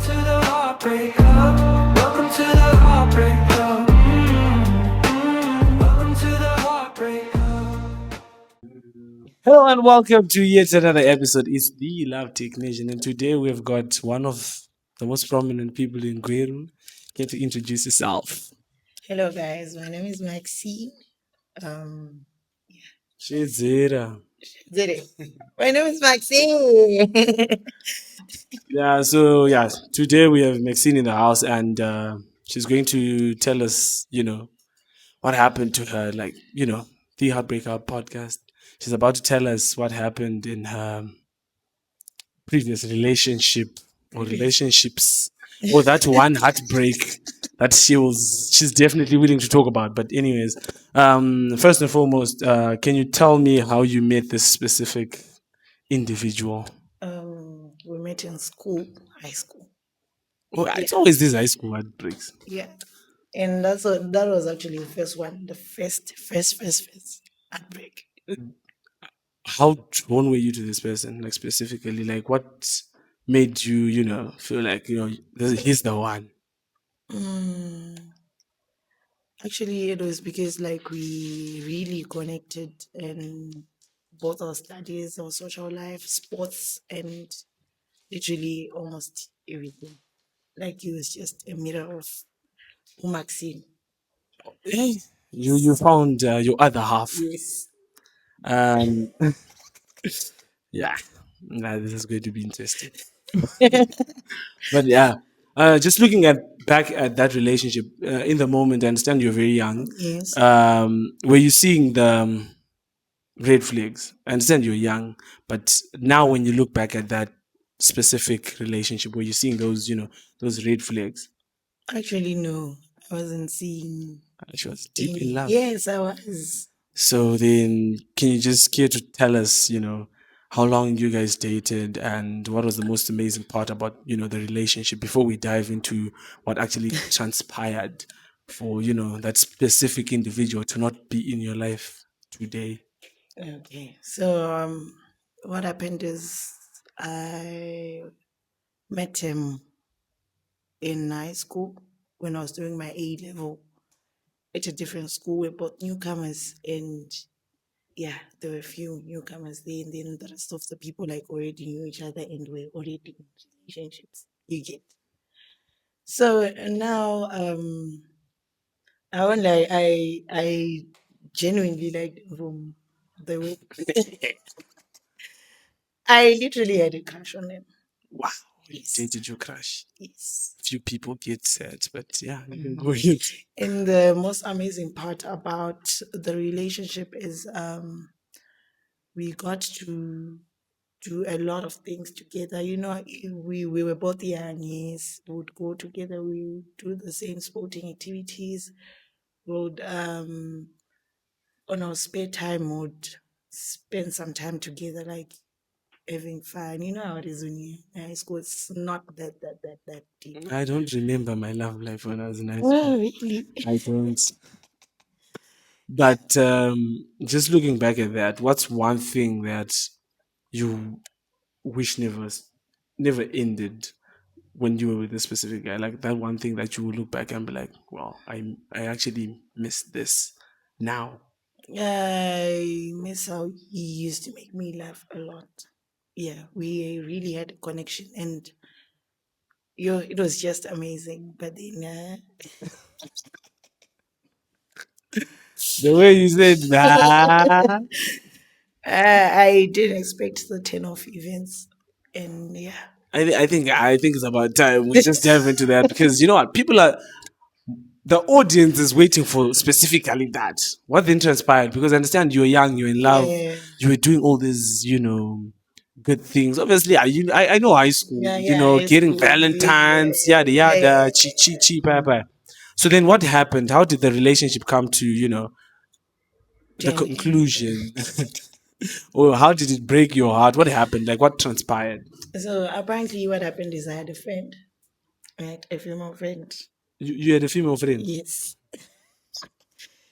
to the Heartbreak Hub. Welcome to the Heartbreak Hub. Welcome to the Heartbreak Hub. Hello and welcome to yet another episode. It's the Love Technician, and today we've got one of the most prominent people in Gweru. Get to introduce yourself. Hello guys, my name is Maxine. Um, Shizera. did it? My name is Maxine. So today we have Maxine in the house, and she's going to tell us, what happened to her, like, the Heartbreak Hub podcast. She's about to tell us what happened in her previous relationship or relationships, or that one heartbreak that she's definitely willing to talk about. But anyways, first and foremost, can you tell me how you met this specific individual? We met in school, high school. Oh, it's always these high school heartbreaks. Yeah, and that was actually the first one, the first heartbreak. How drawn were you to this person, like specifically? Like, what made you, feel like, he's the one? Mm, Actually, it was because like we really connected in both our studies, our social life, sports, and literally almost everything. Like he was just a mirror of Maxine. Hey, you found your other half. Yes. Um, yeah, nah, this is going to be interesting. But yeah, just looking at back at that relationship in the moment, I understand you're very young. Yes. Were you seeing the red flags? I understand you're young, but now when you look back at that specific relationship, were you seeing those, those red flags? Actually, no. I wasn't seeing She was deep any. in love. Yes, I was. So then, can you just care to tell us, how long you guys dated and what was the most amazing part about, the relationship before we dive into what actually transpired for, that specific individual to not be in your life today? Okay. So what happened is I met him in high school when I was doing my A level at a different school. We're both newcomers, and yeah, there were a few newcomers there, and then the rest of the people like already knew each other and were already in relationships. You get. So now I won't lie, I genuinely liked him from the way I literally had a crush on him. Wow. Yes. Dated your crush? Yes. Few people get sad, but yeah, you can go ahead. And the most amazing part about the relationship is we got to do a lot of things together. You know, we were both young, yes. We would go together, we would do the same sporting activities. We would on our spare time would spend some time together, like having fun. You know how it is when you're in high school. It's not that deep. I don't remember my love life when I was in high school. Oh, really? I don't. But just looking back at that, what's one thing that you wish never ended when you were with this specific guy? Like that one thing that you will look back and be like, "Well, I actually missed this now." I miss how he used to make me laugh a lot. Yeah, we really had a connection, and it was just amazing. But then The way you said that, I didn't expect the turn of events, and yeah. I think it's about time we just dive into that because you know what, the audience is waiting for specifically that. What then transpired? Because I understand you're young, you're in love, Yeah, you were doing all these, good things. Obviously, I know high school, yeah, high getting school, Valentine's, yada yada, chi chi chi, bye bye. So then, what happened? How did the relationship come to, the Jan end. conclusion? Or how did it break your heart? What happened? Like, what transpired? So apparently, what happened is I had a friend, right, a female friend. You had a female friend. Yes.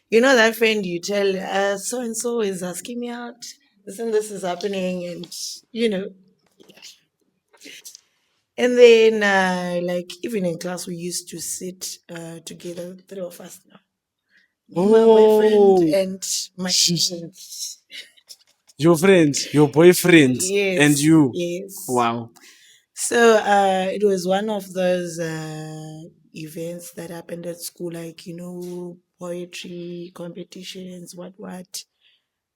You know that friend you tell, so and so is asking me out. This and this is happening, and you know, And then, like, even in class, we used to sit together, three of us now. Me, my boyfriend, Oh, and my friend. your friend, your boyfriend, and Yes, you. yes. Wow. So it was one of those events that happened at school, like, poetry competitions, what,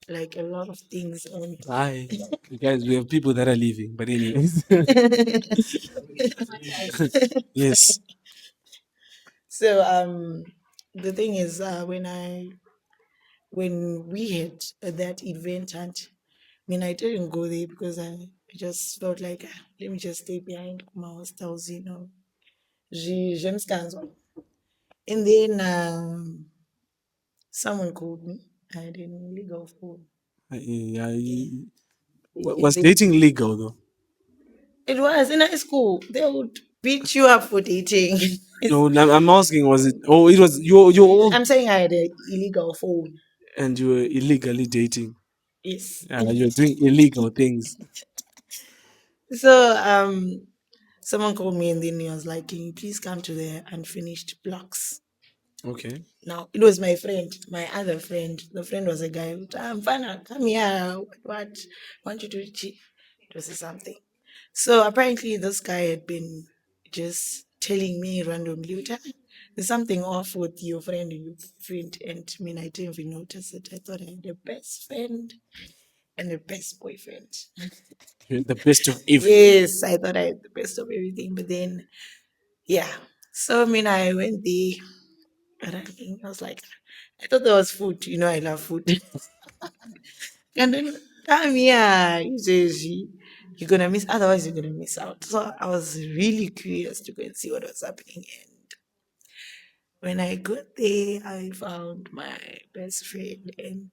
like a lot of things. And Bye. You guys, we have people that are leaving. But anyways. Yes. so the thing is, when we had that event, and I mean, I didn't go there because I just felt like, let me just stay behind my hostels, j'aime ce qu'ils ont. And then someone called me. I had an illegal phone. Yeah, Yeah. And was then dating legal though? it was in high school. They would beat you up for dating. No, I'm asking, was it? Oh, it was you're old I'm saying I had an illegal phone. and you were illegally dating. Yes. You're doing illegal things. So someone called me and then he was like, "Can you please come to the unfinished blocks?" Okay. Now it was my friend, my other friend. The friend was a guy. I'm fine. Come here. What? Want you to cheat? To say something. So apparently, this guy had been just telling me randomly, "There's something off with your friend and your friend." And I mean, I didn't even notice it. I thought I had the best friend and the best boyfriend. You're the best of everything. Yes, I thought I had the best of everything. But then, yeah. So I mean, I went there. And I was like, I thought there was food. I love food. And then, yeah, he says, you're going to miss, otherwise, you're going to miss out. So I was really curious to go and see what was happening. And when I got there, I found my best friend and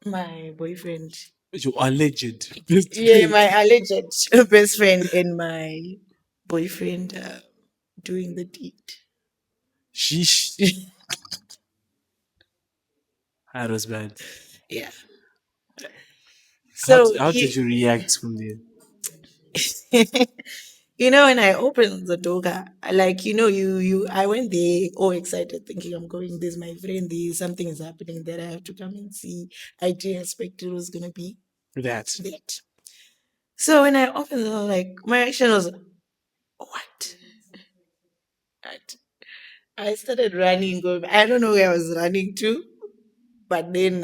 my boyfriend. You alleged best Yeah, friend. my alleged best friend and my boyfriend doing the deed. Sheesh. That was bad. Yeah. How, So how did you react from there? when I opened the door, like I went there all excited, thinking I'm going. There's my friend. There's something is happening that I have to come and see. I didn't expect it was gonna be That. that. So when I opened the door, like my reaction was, "What?" And I started running. Going, I don't know where I was running to, but then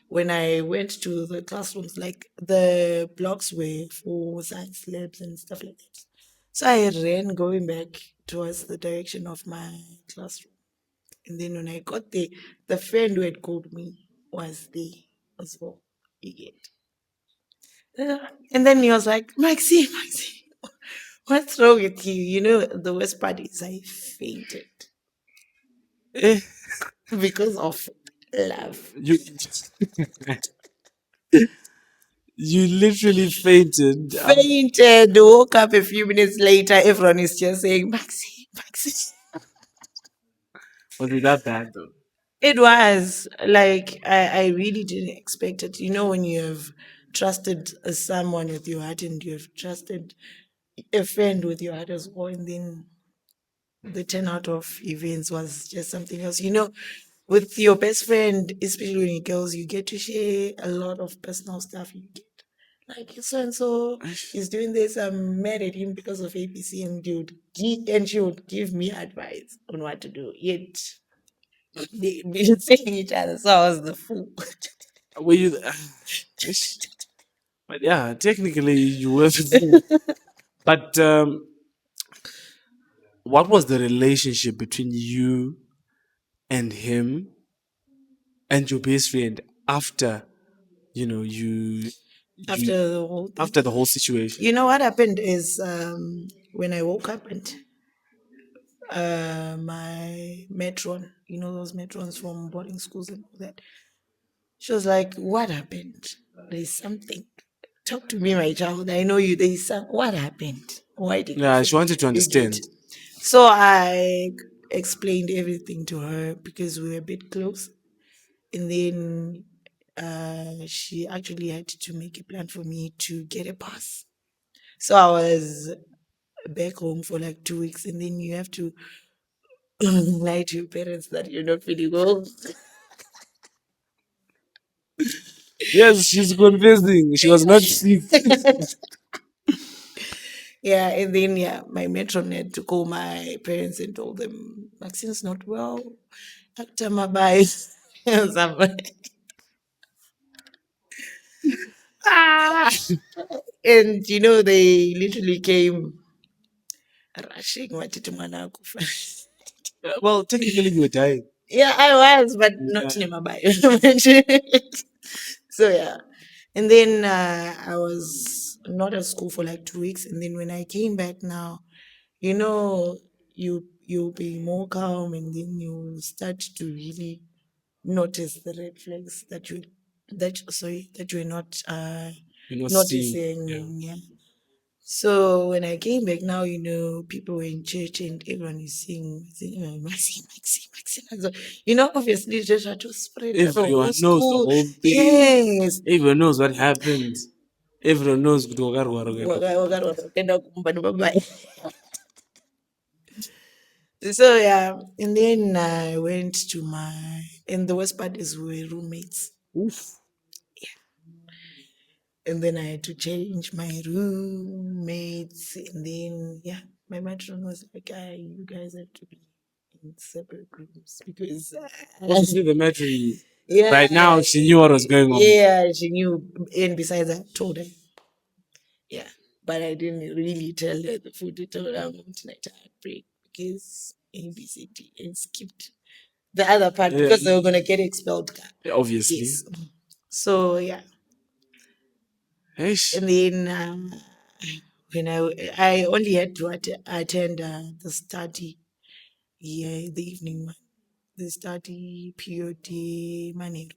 when I went to the classrooms, like the blocks were for science labs and stuff like that. So I ran going back towards the direction of my classroom. And then when I got there, the friend who had called me was there as well. You get. And then he was like, Maxine, Maxine, what's wrong with you? The worst part is I fainted Eh, because of love. you you literally fainted. Fainted, woke up a few minutes later. Everyone is just saying, Maxine, Maxine. Was it that bad though? It was like I really didn't expect it. When you have trusted someone with your heart and you have trusted a friend with your heart as well, and then the turnout of events was just something else. With your best friend, especially when you're girls, you get to share a lot of personal stuff. You get like so and so is doing this. I'm mad at him because of ABC, and she would give me advice on what to do. Yet they been saying each other, so I was the fool. Were you? Ish. But yeah, technically you were the fool. But what was the relationship between you and him and your best friend after you After the whole thing, after the whole situation? what happened is when I woke up and my matron, those matrons from boarding schools and all that. She was like, "What happened? There's something. Talk to me, my child. I know you. There's some. What happened? Why did you Yeah, she faint?" wanted to You get. understand. So I explained everything to her because we were a bit close, and then she actually had to make a plan for me to get a pass. So I was back home for like 2 weeks, and then you have to lie to your parents that you're not feeling well. Yes, she's confessing. She was not sick. Yeah, and then yeah, my matron had to call my parents and told them Maxine's not well. After my bye. Ah! And they literally came rushing watiti mwana akufa. Well, technically, you were dying. Yeah, I was, but not Yeah. nemabayo. So yeah. And then I was not at school for like 2 weeks. And then when I came back now, you know, you'll be more calm, and then you start to really notice the red flags that you're not You're not seeing. Yeah. noticing. Yeah. So when I came back now, people were in church and everyone is saying, Maxine, Maxine, Maxine. And so, obviously just had to spread the Everyone whole knows the school. whole thing. Yes. Everyone knows what happened. Everyone knows. Tenda kumbani babaye. So yeah, and then I went to and the worst part is we were roommates. Oof. And then I had to change my roommates. And then, yeah, my matron was like, you guys have to be in separate rooms because, Obviously, the matron. yeah, Right now, she knew what was going on. yeah, she knew. And besides, I told her, yeah, but I didn't really tell her the full detail. I'm going tonight to heartbreak because ABCD and skipped the other part because they were going to get expelled. Obviously. Yes. So, yeah. Eish. And then when I only had to attend the study, yeah, the evening one, the study period money.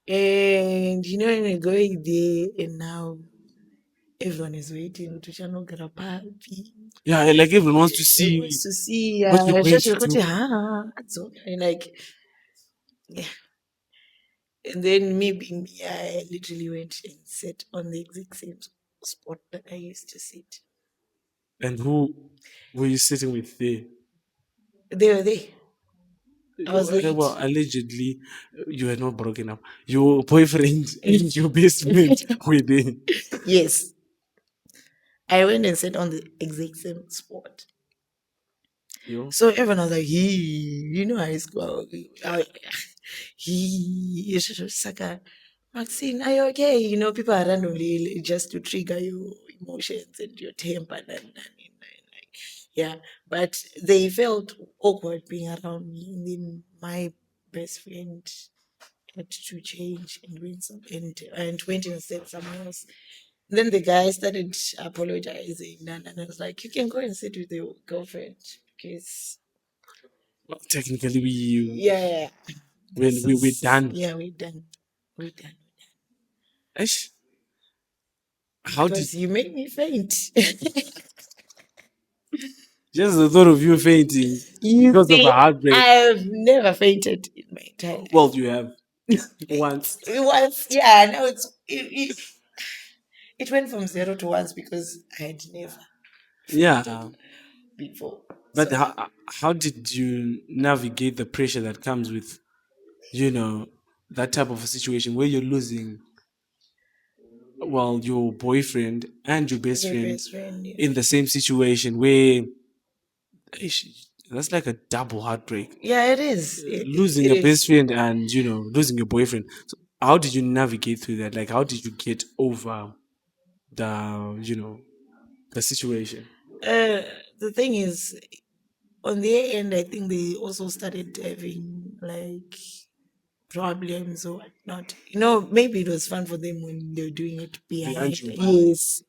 And when you're going there, and now everyone is waiting to channel get a puppy. Yeah, like everyone wants to see Wants to see what you're going to do. so like yeah. And then me being me, I literally went and sat on the exact same spot that I used to sit. And who were you sitting with there? They were there. I was late. Well, allegedly, you were not broken up. Your boyfriend and your best friend were there. Yes. I went and sat on the exact same spot. Yo. So everyone was like, high school. Saka, Maxine, are you okay? People are randomly just to trigger your emotions and your temper. Yeah. But they felt awkward being around me. And then my best friend had to change and went and said something else. Then the guy started apologizing, and I was like, "You can go and sit with your girlfriend because Well, technically, yeah, we're done. Yeah, we're done. We're done Eish. How did because you make me faint. just the thought of you fainting You because of see, a heartbreak? I've never fainted in my entire life. Well, you have once. Once, yeah, now it went from 0 to once because I had never Yeah. before. But So, how did you navigate the pressure that comes with, that type of a situation where you're losing, well, your boyfriend and your best your friend best friend, yeah. in the same situation where that's like a double heartbreak. Yeah, it is. Losing It a best is. friend and losing your boyfriend. So how did you navigate through that? Like, how did you get over the situation? The thing is, on their end, I think they also started having like problems or whatnot. Maybe it was fun for them when they were doing it behind. You. Yes.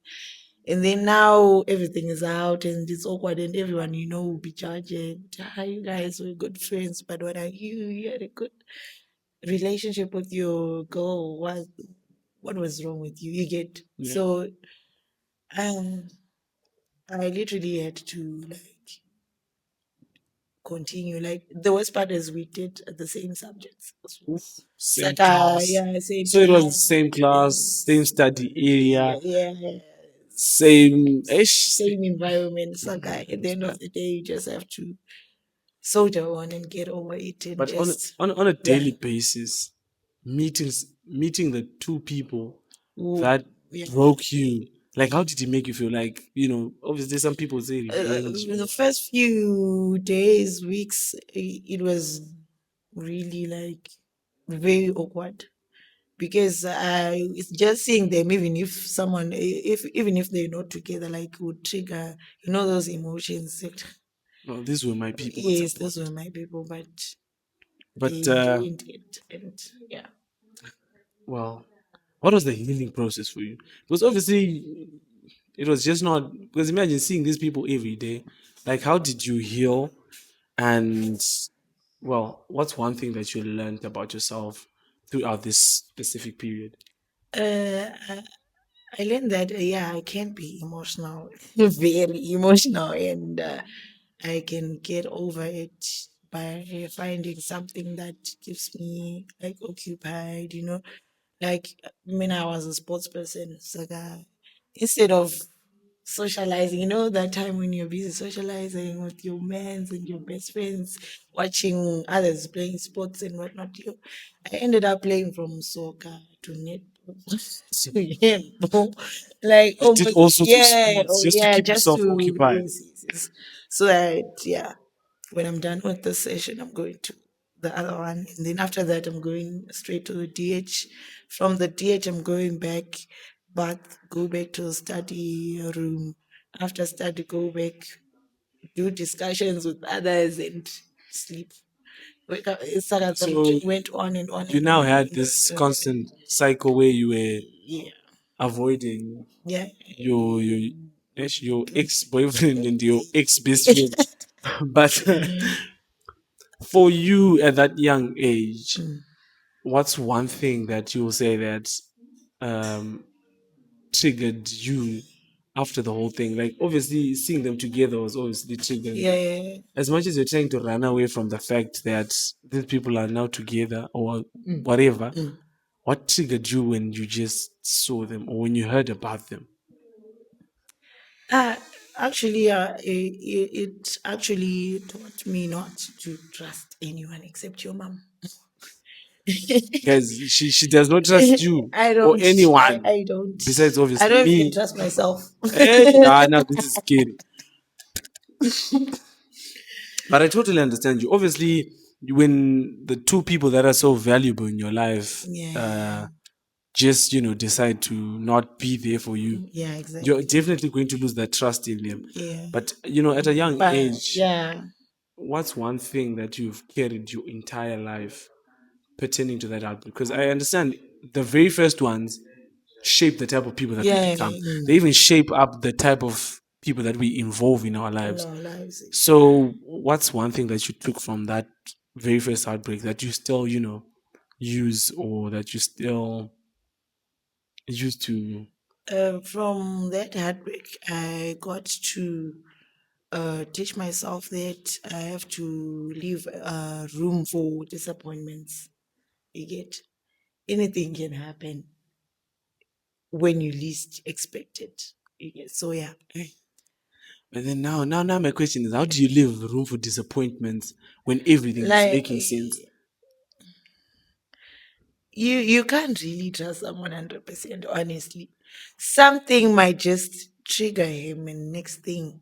And then now everything is out and it's awkward and everyone will be judging. You guys were good friends, but what are you? You had a good relationship with your girl. What was wrong with you? You get Yeah. so I literally had to like continue. Like the worst part is we did the same subjects. Same Saka, class. yeah, same So it was the class. same class, same study area. Yeah. Same ish. same environment. So, guy, at the end of the day, you just have to soldier on and get over it and But just, on a yeah. daily basis, meeting the two people Ooh, that yeah. broke you, like how did it make you feel? Like, obviously some people say revenge The or first few days, weeks, it was really like very awkward because I it's just seeing them, even if someone, if even if they're not together, like would trigger, those emotions that, well, these were my people at some yes, those point. were my people, but But they ruined it, and yeah. well, what was the healing process for you? Because obviously it was just not, because imagine seeing these people every day. Like how did you heal? And well, what's one thing that you learned about yourself throughout this specific period? I, I learned that, yeah, I can be emotional, very emotional, and I can get over it by finding something that keeps me like occupied. Like, when I was a sports person, so instead of socializing, that time when you're busy socializing with your mans and your best friends, watching others playing sports and whatnot, I ended up playing from soccer to netball to handball, like You did almost, all sorts of yeah, sports oh just to yeah, keep just yourself to, occupied. yes, yes, yes. So that, yeah, when I'm done with this session, I'm going to the other one. And then after that, I'm going straight to the DH. From the DH, I'm going go back to the study room. After study, go back, do discussions with others and sleep. Wake up. It's sort of the So routine went on and on you and on now and had on. this constant cycle where you were Yeah. avoiding Yeah. your ex boyfriend and your ex best friend. But for you at that young age, Mm. what's one thing that you will say that um, triggered you after the whole thing? Like, obviously, seeing them together was obviously triggering. Yeah, yeah, yeah. As much as you're trying to run away from the fact that these people are now together or Mm. whatever, Mm. what triggered you when you just saw them or when you heard about them? Uh, Actually, it actually taught me not to trust anyone except your mom. Guys, she does not trust you I or don't. anyone I don't. besides I obviously don't even me. trust myself. Hey, now this is scary. But I totally understand you. Obviously, when the two people that are so valuable in your life Yeah. just decide to not be there for you, Yeah. you're Exactly. definitely going to lose that trust in them. Yeah. But at a young But age, yeah. what's one thing that you've carried your entire life pertaining to that outbreak? Because I understand the very first ones shape the type of people that we Yeah. become. They even shape up the type of people that we involve in our In lives. our lives. So, what's one thing that you took from that very first heartbreak that you still, use or that you still use to? From that heartbreak, I got to teach myself that I have to leave room for disappointments. You get, anything can happen when you least expect it. You get, so yeah. And then now, my question is, how do you leave room for disappointments when everything is Like, making sense? you can't really trust someone 100%, honestly. Something might just trigger him, and next thing,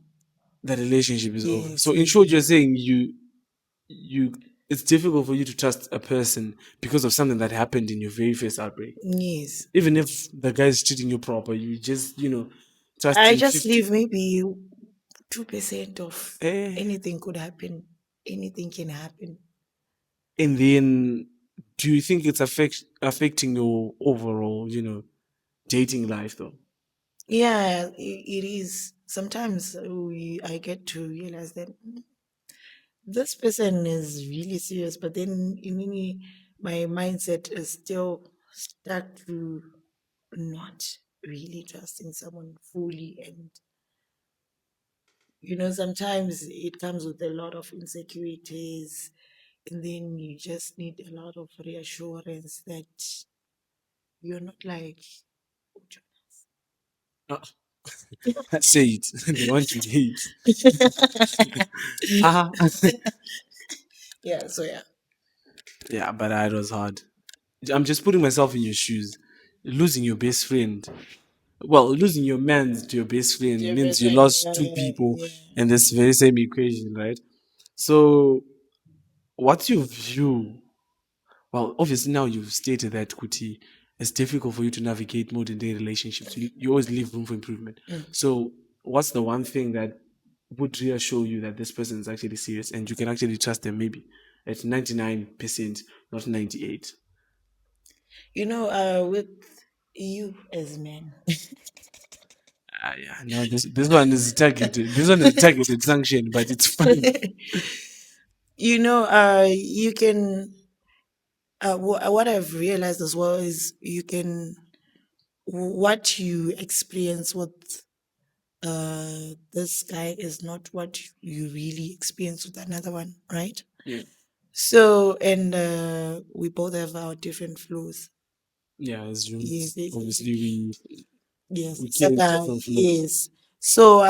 The relationship is over. yes, So, in short, you're saying you it's difficult for you to trust a person because of something that happened in your very first heartbreak. yes. Even if the guy's treating you proper, you just trust I him just 50. leave maybe 2% of Eh. anything could happen. Anything can happen. And then, do you think it's affecting your overall, dating life though? Yeah, it is. Sometimes I get to realize that this person is really serious, but then in me, my mindset is still stuck to not really trusting someone fully. And, sometimes it comes with a lot of insecurities. And then you just need a lot of reassurance that you're not like, Uh, Say it. They want you to hate. Ah. Yeah, so yeah. Yeah, but it was hard. I'm just putting myself in your shoes. Losing your best friend. Well, losing your man to your best friend Your means best you friend, lost two yeah, people yeah. in this very same equation, right? So, what's your view? Well, obviously now you've stated that Kuti, it's difficult for you to navigate modern day relationships. You always leave room for improvement. Mm. So, what's the one thing that would reassure you that this person is actually serious and you can actually trust them? Maybe at 99%, not 98. With you as men, Ah, yeah, no, this one is targeted. This one is targeted sanction, but it's fine. you can. What I've realized as well is you can what you experience with this guy is not what you really experience with another one, right? Yeah, So, and we both have our different flows. yeah. As you Yes, yes, obviously yes. we So, came in different flows. yes. So,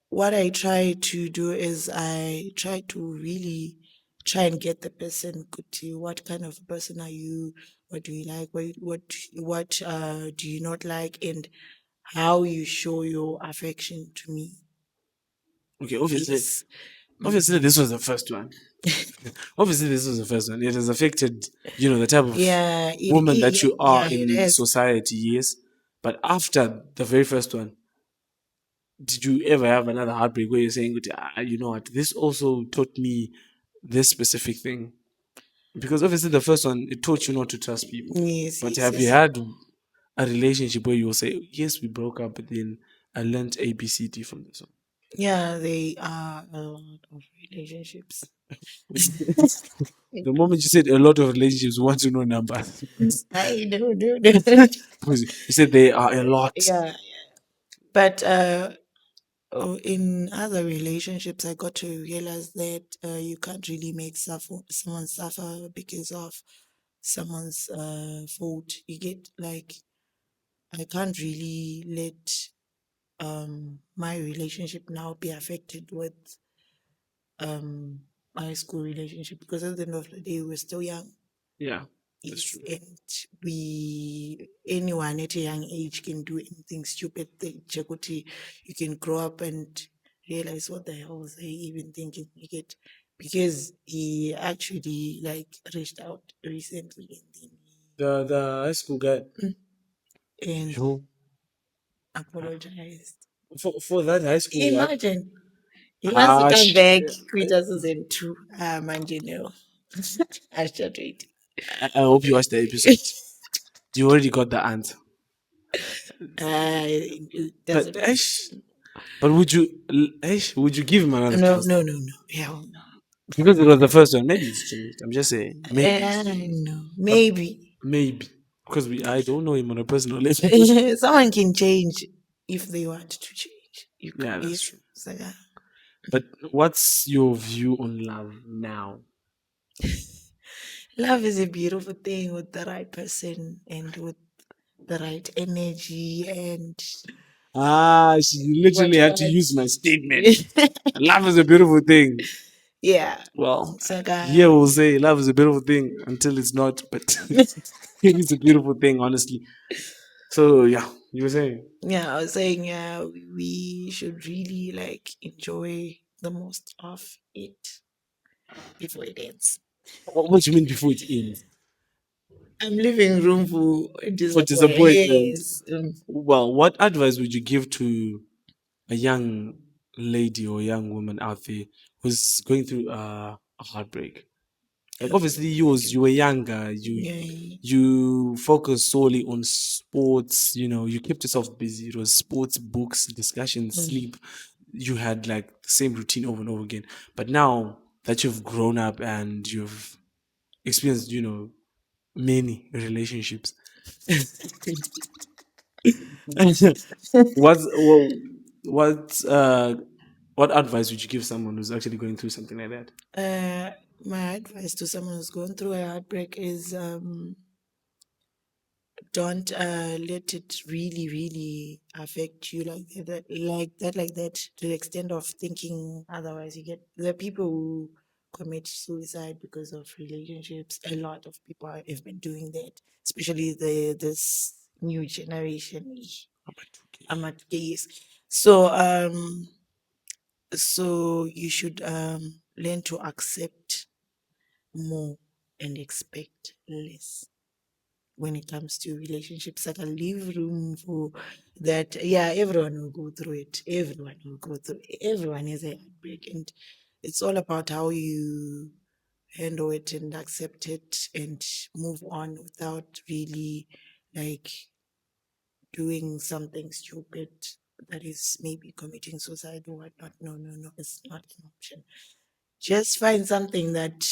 what I try to do is I try to really try and get the person good to what kind of person are you, what do you like, what do you not like, and how you show your affection to me. Okay, obviously, Yes. obviously this was the first one. Obviously, this was the first one. It has affected, the type of Yeah, woman that you are yeah, it in has. society, yes. But after the very first one, did you ever have another heartbreak where you're saying, you know what, this also taught me this specific thing? Because obviously the first one, it taught you not to trust people. Yes, But yes, have you yes. had a relationship where you will say, yes, we broke up, but then I learned A, B, C, D from this Yeah, they are a lot of relationships. one? The moment you said a lot of relationships, we want to know numbers. I know, no. Because you said they are a lot. Yeah, but in other relationships, I got to realize that you can't really make someone suffer because of someone's fault. You get like I can't really let my relationship now be affected with um high school relationship because at the end of the day we're still young. Yeah, that's Yes, true. and anyone at a young age can do anything stupid. You can grow up and realize what the hell was I even thinking. You get because he actually like reached out recently The high school guy. and Yo. apologized. For that high school what? Imagine he wants to Ah, come back. Quita season two. Man, I should wait. I hope you watched the episode. You already got the answer. It But doesn't matter. Ash, but would you give him another No, chance? no, no, no. Hell no. Because it was the first one. Maybe it's changed. I'm just saying. Maybe it's changed. No, But maybe. maybe. Because I don't know him on a personal level. Someone can change if they want to change. Yeah, Yeah. that's true. So, yeah. But what's your view on love now? Love is a beautiful thing with the right person and with the right energy and Ah, she literally had to whatnot. use my statement. Love is a beautiful thing. Yeah. Well, So, here we'll say love is a beautiful thing until it's not, but it's a beautiful thing, honestly. So, yeah, you were saying. yeah, I was saying, yeah, we should really like enjoy the most of it before it ends. What do you mean before it ends? I'm leaving room for For disappointment. disappointment. Yes. Well, what advice would you give to a young lady or young woman out there who's going through a heartbreak? Like obviously you were younger, Yeah. you focused solely on sports, you kept yourself busy. It was sports, books, discussions, Mm. sleep. You had like the same routine over and over again. But now that you've grown up and you've experienced, many relationships, what's what what advice would you give someone who's actually going through something like that? Uh, my advice to someone who's going through a heartbreak is don't let it really, really affect you like that, to the extent of thinking otherwise. You get the people who commit suicide because of relationships. A lot of people have been doing that, especially this new generation. I'm at 2K. I'm at gays. So you should learn to accept more and expect less when it comes to relationships. Like, I leave room for that. Yeah, everyone will go through it. Everyone will go through it. Everyone has a heartbreak, and it's all about how you handle it and accept it and move on without really like doing something stupid that is maybe committing suicide or whatnot. No, no, no, it's not an option. Just find something that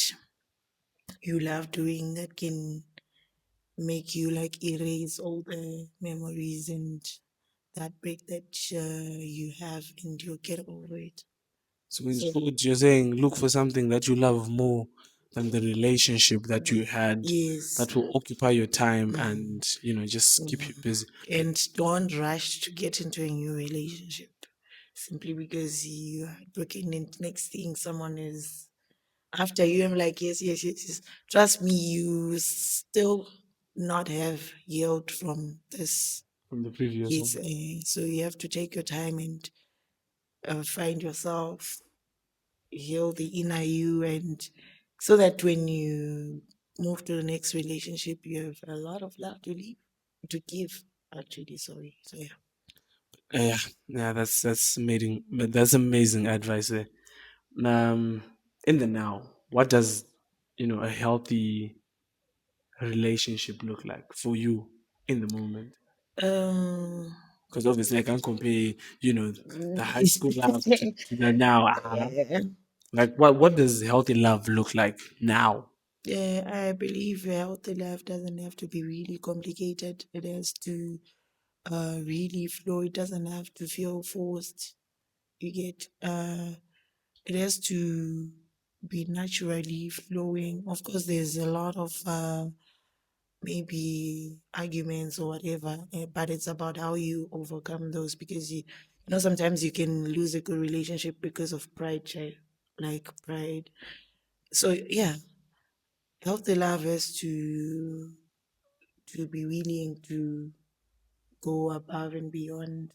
you love doing that can make you like erase all the memories and that break that you have, and you'll get over it. So in So short, you're saying look for something that you love more than the relationship that you had yes. that will occupy your time Mm, and, just keep you mm. busy. And don't rush to get into a new relationship simply because you are broken, and next thing someone is after you. I'm like, yes, yes, yes, yes. Trust me, you still not have healed from this. From the previous Yes, one. so you have to take your time and find yourself, heal the inner you, and so that when you move to the next relationship, you have a lot of love to leave, to give. Actually, sorry. So yeah. Yeah, yeah, that's amazing. But that's amazing advice there. Um, in the now, what does a healthy relationship look like for you in the moment? Um. Because obviously, I can't compare, the high school love to the now. Yeah. Like, what does healthy love look like now? Yeah, I believe a healthy life doesn't have to be really complicated. It has to really flow. It doesn't have to feel forced. You get it has to be naturally flowing. Of course, there's a lot of maybe arguments or whatever, but it's about how you overcome those, because you know sometimes you can lose a good relationship because of pride, child, like pride. So yeah, healthy love has to be willing to go above and beyond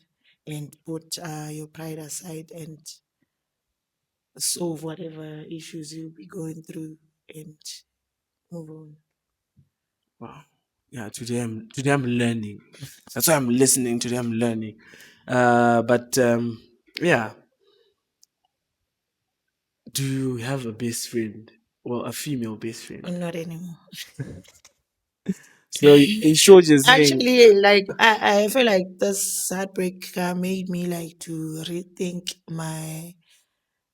and put your pride aside and solve whatever issues you'll be going through and move on. Wow. Yeah, today I'm learning. That's why I'm listening. Today I'm learning. But yeah, do you have a best friend? Well, a female best friend. Not anymore. So in short, you're saying, Actually, like I feel like this heartbreak made me like to rethink my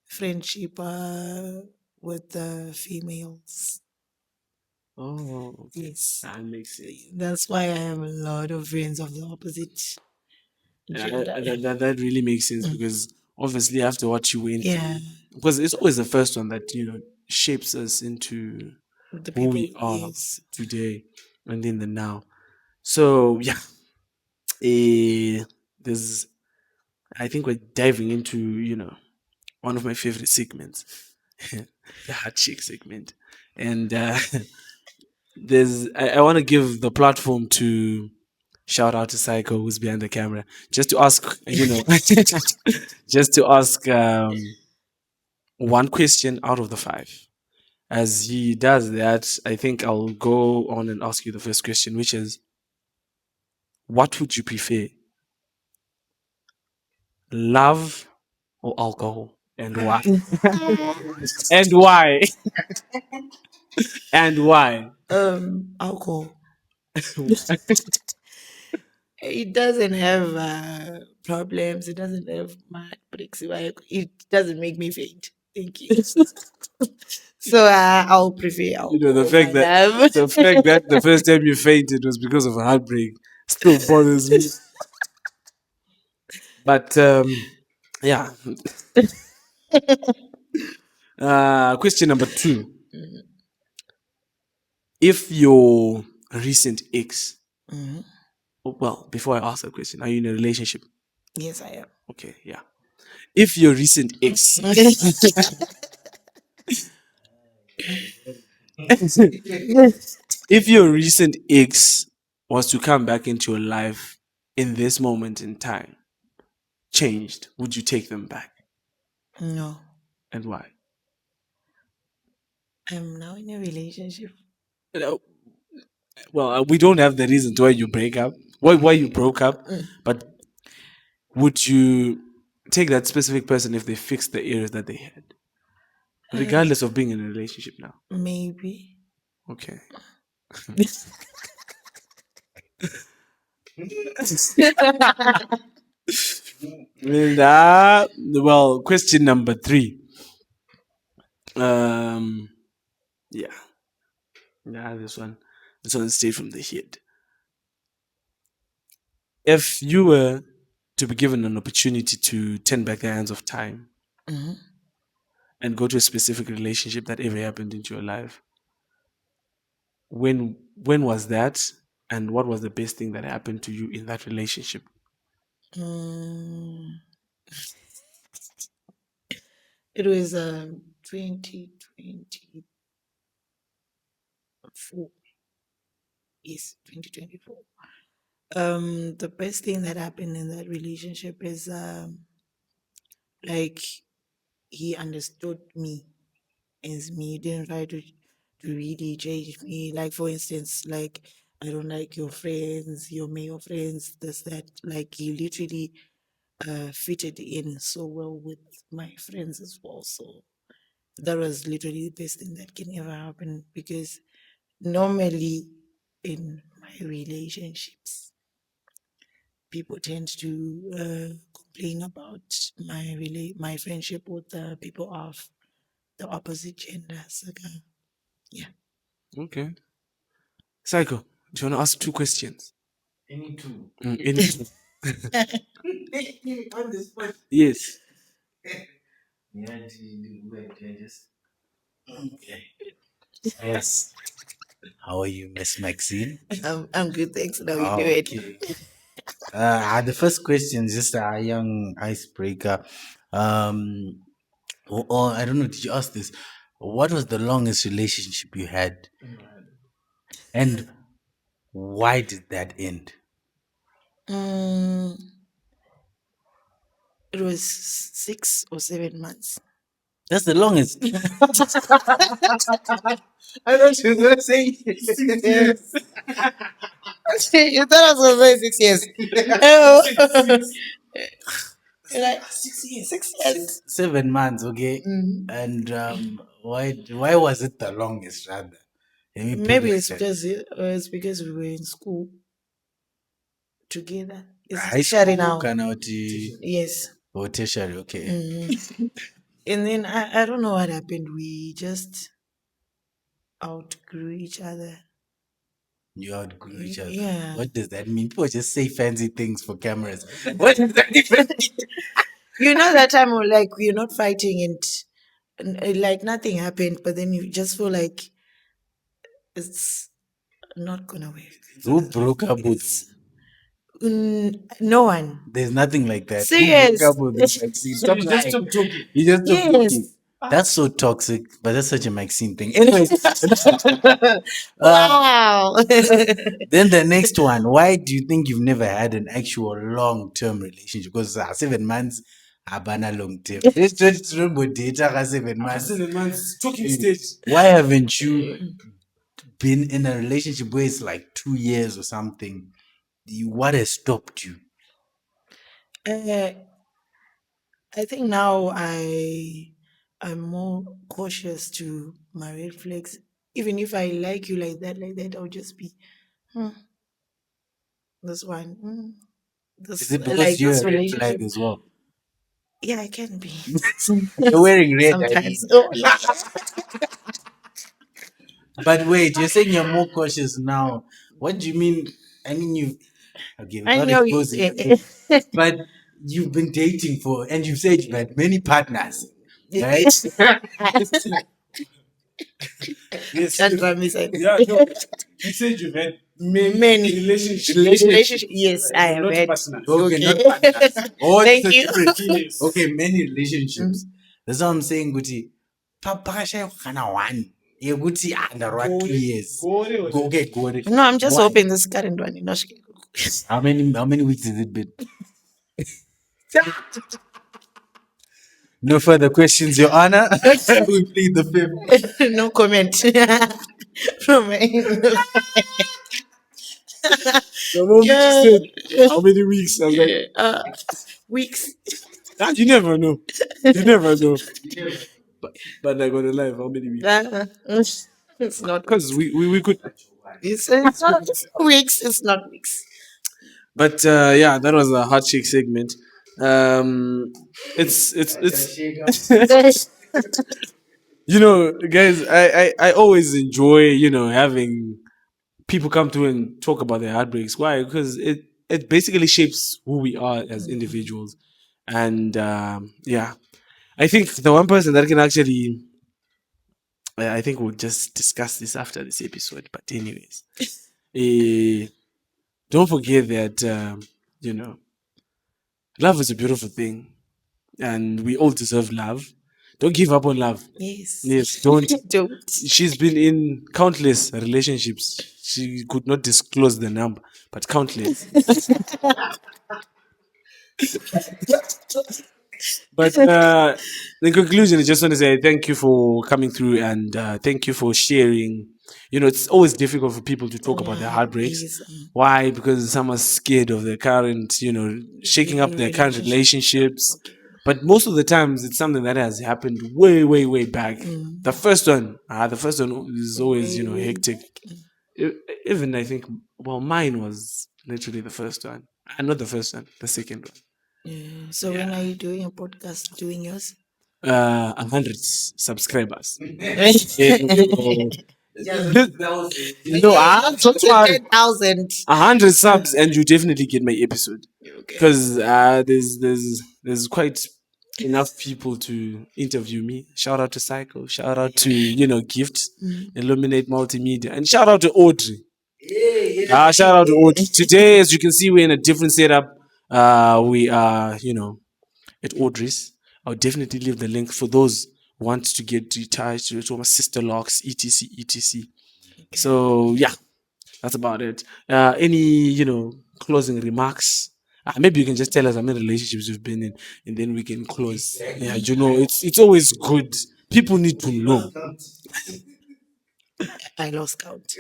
friendship with the females. oh, okay, Yes, that makes sense. that's why I have a lot of friends of the opposite Yeah, gender. that really makes sense Mm. because obviously after what you went Yeah, through, because it's always the first one that shapes us into the who people. we are Yes. today and in the now. So yeah, there's I think we're diving into one of my favorite segments, the hot chick segment, and I want to give the platform to shout out to Psycho who's behind the camera just to ask just to ask one question out of the five. As he does that, I think I'll go on and ask you the first question, which is, what would you prefer, love or alcohol, and why? And why? And why? Alcohol. It doesn't have problems. It doesn't have mad breaks. It doesn't make me faint. Thank you. So I'll prefer The alcohol, fact my that love. the first time you fainted was because of a heartbreak still bothers me. But yeah. Question number two: Mm. if your recent ex Mhm. Well, before I ask that question, are you in a relationship? Yes, I am. Okay, yeah. If your recent ex, if your recent ex was to come back into your life in this moment in time, changed, would you take them back? No, And why? I'm now in a relationship. You know, well, we don't have the reason to why you break up, why you broke up, but would you take that specific person if they fixed the errors that they had, regardless of being in a relationship now? Maybe. Okay. And, well, question number 3. Um, yeah, yeah, this one is straight from the head. If you were to be given an opportunity to turn back the hands of time Mhm. and go to a specific relationship that ever happened into your life, when was that, and what was the best thing that happened to you in that relationship? Mm, it was 2024. Yes, 2024. The best thing that happened in that relationship is like he understood me as me. He didn't try to really change me. Like for instance, like I don't like your friends, your male friends, this that. Like he literally fitted in so well with my friends as well. So that was literally the best thing that can ever happen because normally in my relationships, people tend to complain about my friendship with the people of the opposite gender. So, yeah. Okay. Psycho, do you want to ask 2 questions? Any two. Any two. On the spot. Yes. Yeah, just. Okay. Yes. How are you, Miss Maxine? I'm good, thanks. Now you Oh, do it. okay. The first question is just a young icebreaker. Um, or I don't know. Did you ask this? What was the longest relationship you had, and why did that end? Mm, it was 6 or 7 months. That's the longest. I thought you were gonna say 6 years. You thought I was going to say 6 years. Oh. Like 6 years. 6 years. 7 months, okay. Mhm. And why was it the longest rather? Let me put it Maybe like that. it's because we were in school together. It's High tertiary school, now. kind of Yes. or tertiary, okay. And then I don't know what happened. We just outgrew each other. You outgrew each other. Yeah. What does that mean? People just say fancy things for cameras. What does that even mean? You know that time like we're not fighting and like nothing happened, but then you just feel like it's not gonna work. Who broke up with It's no one. There's nothing like that. Who broke Serious. up with this Maxine? Stop You just lying. stop talking. You just stop talking. Yes. That's so toxic, but that's such a Maxine thing. Anyways, Wow. then the next one. Why do you think you've never had an actual long-term relationship? Because 7 months, abana long term. Let's just remember data 7 months. 7 months talking stage. Why haven't you been in a relationship where it's like 2 years or something? What has stopped you? uh, I think now I'm more cautious to my red flags. Even if I like you like that, I'll just be hmm, this one. Is This it because like you're this a red flag relationship. as well? Yeah, I can be. You're wearing red, I Sometimes. mean. Oh, yeah. But wait, you're saying you're more cautious now. What do you mean? I mean, you okay, I without know exposing your you. age, but you've been dating for, and you've said you've had many partners, right? Yes. Can't promise anything. Yeah, no. You said you've had Many relationship. Yes, I have had. Okay, Okay. not partners. Oh, Thank it's a you. different. Okay, many relationships. That's what I'm saying, Guti. Papasha kana one. Yeah, Guti under what 2 years? Go get go. No, I'm just Why? hoping this current one. How many weeks has it been? No further questions, Your Honor. We plead the fifth. No comment. From The moment you yeah. said how many weeks, I was like, Weeks. you never know. You never know. But I got to live how many weeks? It's not. Because we could. It's not weeks. It's not weeks. But yeah, that was a hot chick segment. It's guys, I always enjoy having people come through and talk about their heartbreaks. Why? Because it basically shapes who we are as individuals. And yeah, I think the one person that can actually, I think we'll just discuss this after this episode. But anyways, eh, don't forget that love is a beautiful thing, and we all deserve love. Don't give up on love. Yes. Yes, don't. Don't. She's been in countless relationships. She could not disclose the number, but countless. But in conclusion, I just want to say thank you for coming through and thank you for sharing. It's always difficult for people to talk about their heartbreaks. Yes, Why? Because someone's scared of their current, shaking up their current relationships. But most of the times, it's something that has happened way, way, way back. The first one is always, hectic. Even I think, well, mine was literally the first one. Not the first one, the second one. Yeah. So when are you doing a podcast? Doing yours? 100 subscribers. That's why 10,000. 100 subs, and you definitely get my episode because there's quite enough people to interview me. Shout out to Psycho. Shout out to Gift, Illuminate Multimedia, and shout out to Audrey. Shout out to Audrey. Today, as you can see, we're in a different setup. We are at Audrey's. I'll definitely leave the link for those who want to get detached to my Sisterlocks, etc. So yeah, that's about it. Any closing remarks? Maybe you can just tell us how many relationships you've been in, and then we can close. Yeah, it's always good. People need to know. I lost count.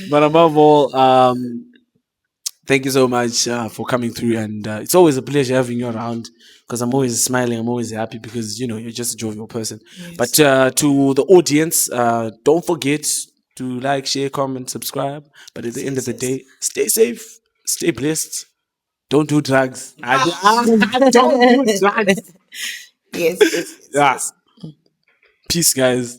But above all, thank you so much for coming through, and it's always a pleasure having you around because I'm always smiling, I'm always happy because you're just a jovial person. Yes. But to the audience, don't forget to like, share, comment, subscribe. But at the end of the day, stay safe, stay blessed. Don't do drugs. Don't do drugs. Yes. Yeah. Peace, guys.